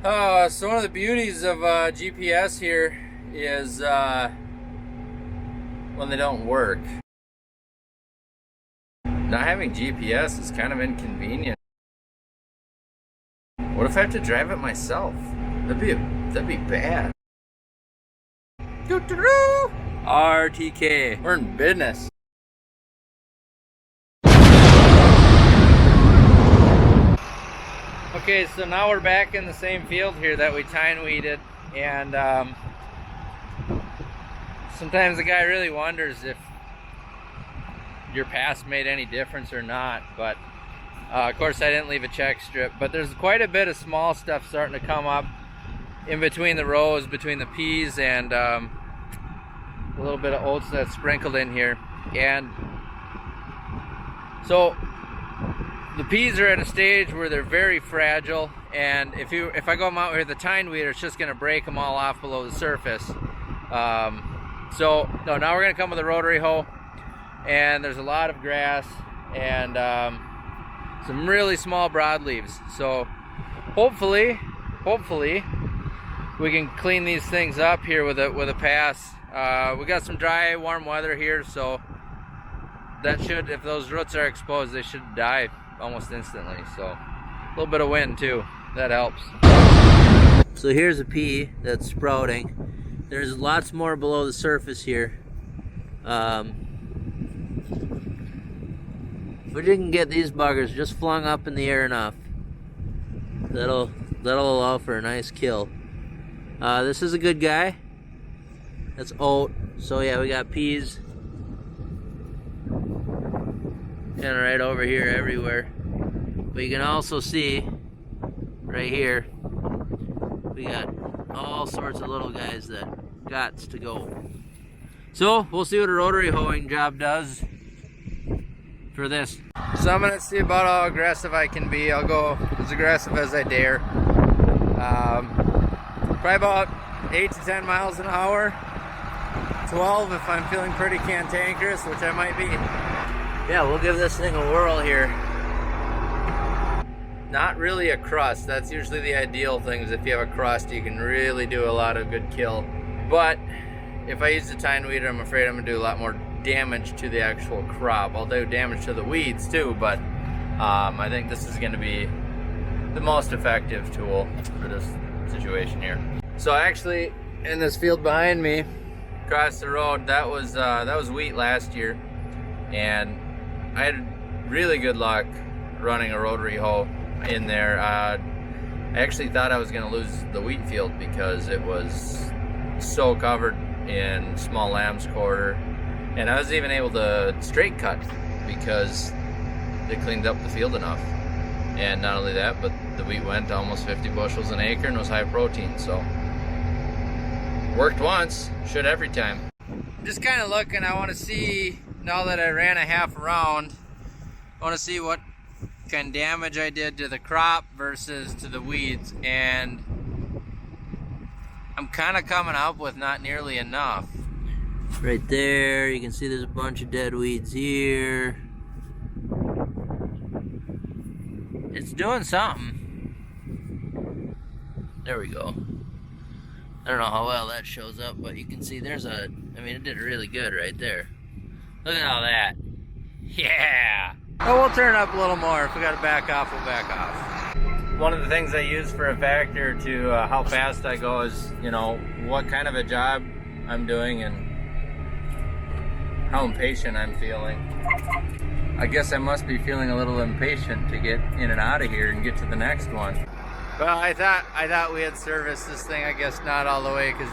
So one of the beauties of GPS here is when they don't work. Not having GPS is kind of inconvenient. What if I have to drive it myself? That'd be bad. RTK, we're in business. Okay, so now we're back in the same field here that we tine weeded, and sometimes the guy really wonders if your pass made any difference or not, but of course I didn't leave a check strip, but there's quite a bit of small stuff starting to come up in between the rows, between the peas and a little bit of oats that's sprinkled in here. And so the peas are at a stage where they're very fragile, and if I go out here with the tine weeder, it's just going to break them all off below the surface. So no, now we're going to come with a rotary hoe, and there's a lot of grass and some really small broadleaves. So hopefully we can clean these things up here with a pass. We got some dry, warm weather here, so that should, if those roots are exposed, they should die almost instantly. So a little bit of wind too, that helps. So here's a pea that's sprouting. There's lots more below the surface here. If we can get these buggers just flung up in the air enough, that'll allow for a nice kill. This is a good guy. That's oat. So yeah, we got peas kind of right over here everywhere. But you can also see right here, we got all sorts of little guys that gots to go. So we'll see what a rotary hoeing job does for this. So I'm gonna see about how aggressive I can be. I'll go as aggressive as I dare. Probably about 8 to 10 miles an hour. 12 if I'm feeling pretty cantankerous, which I might be. Yeah, we'll give this thing a whirl here. Not really a crust. That's usually the ideal thing, is if you have a crust, you can really do a lot of good kill. But if I use the tine weeder, I'm afraid I'm gonna do a lot more damage to the actual crop. I'll do damage to the weeds too, but I think this is gonna be the most effective tool for this situation here. So actually, in this field behind me, across the road, that was wheat last year, and I had really good luck running a rotary hoe in there. I actually thought I was going to lose the wheat field because it was so covered in small lamb's quarter, and I was even able to straight cut because they cleaned up the field enough. And not only that, but the wheat went to almost 50 bushels an acre and was high protein, so worked once, should every time. Just kind of looking, I want to see, now that I ran a half round, I want to see what kind of damage I did to the crop versus to the weeds, and I'm kind of coming up with not nearly enough. Right there, you can see there's a bunch of dead weeds here. It's doing something. There we go. I don't know how well that shows up, but you can see there's I mean, it did really good right there. Look at all that. Yeah! Oh, we'll turn up a little more. If we gotta back off, we'll back off. One of the things I use for a factor to how fast I go is, you know, what kind of a job I'm doing and how impatient I'm feeling. I guess I must be feeling a little impatient to get in and out of here and get to the next one. Well, I thought we had serviced this thing. I guess not all the way, because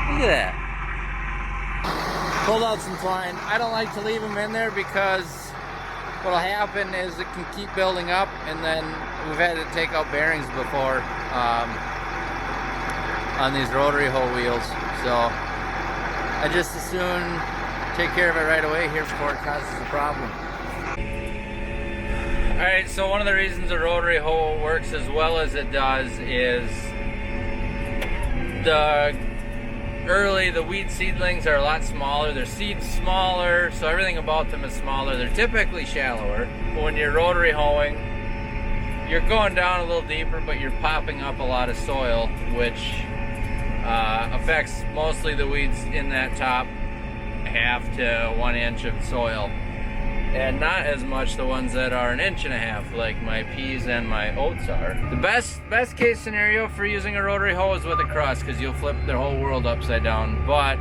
look at that. Pulled out some twine. I don't like to leave them in there because what'll happen is it can keep building up, and then we've had to take out bearings before on these rotary hoe wheels. So I just as soon take care of it right away here before it causes a problem. Alright, so one of the reasons a rotary hoe works as well as it does is the wheat seedlings are a lot smaller. Their seed's smaller, so everything about them is smaller. They're typically shallower. But when you're rotary hoeing, you're going down a little deeper, but you're popping up a lot of soil, which affects mostly the weeds in that top half to 1 inch of soil, and not as much the ones that are 1.5 inches, like my peas and my oats are. The best case scenario for using a rotary hoe is with a crust, because you'll flip the whole world upside down. But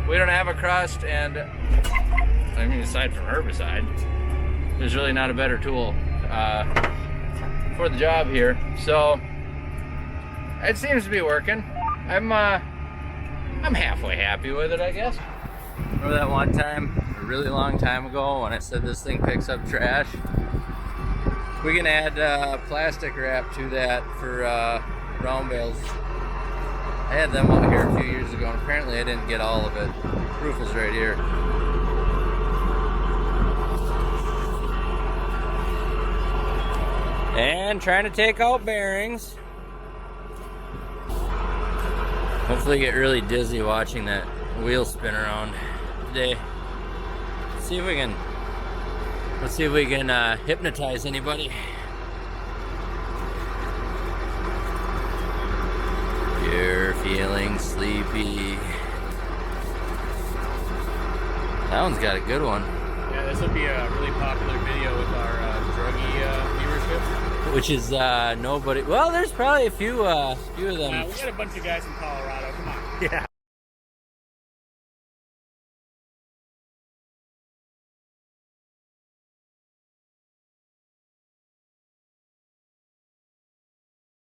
we don't have a crust, and I mean, aside from herbicide, there's really not a better tool for the job here. So it seems to be working. I'm halfway happy with it, I guess. Remember that one time, a really long time ago, when I said this thing picks up trash? We can add plastic wrap to that for round bales. I had them out here a few years ago, and apparently I didn't get all of it. Proof is right here. And trying to take out bearings. Hopefully get really dizzy watching that wheel spin around today. Let's see if we can hypnotize anybody. You're feeling sleepy. That one's got a good one. Yeah, this will be a really popular video with our druggy viewership. Which is nobody. Well, there's probably a few of them. We got a bunch of guys from Colorado. Come on. Yeah.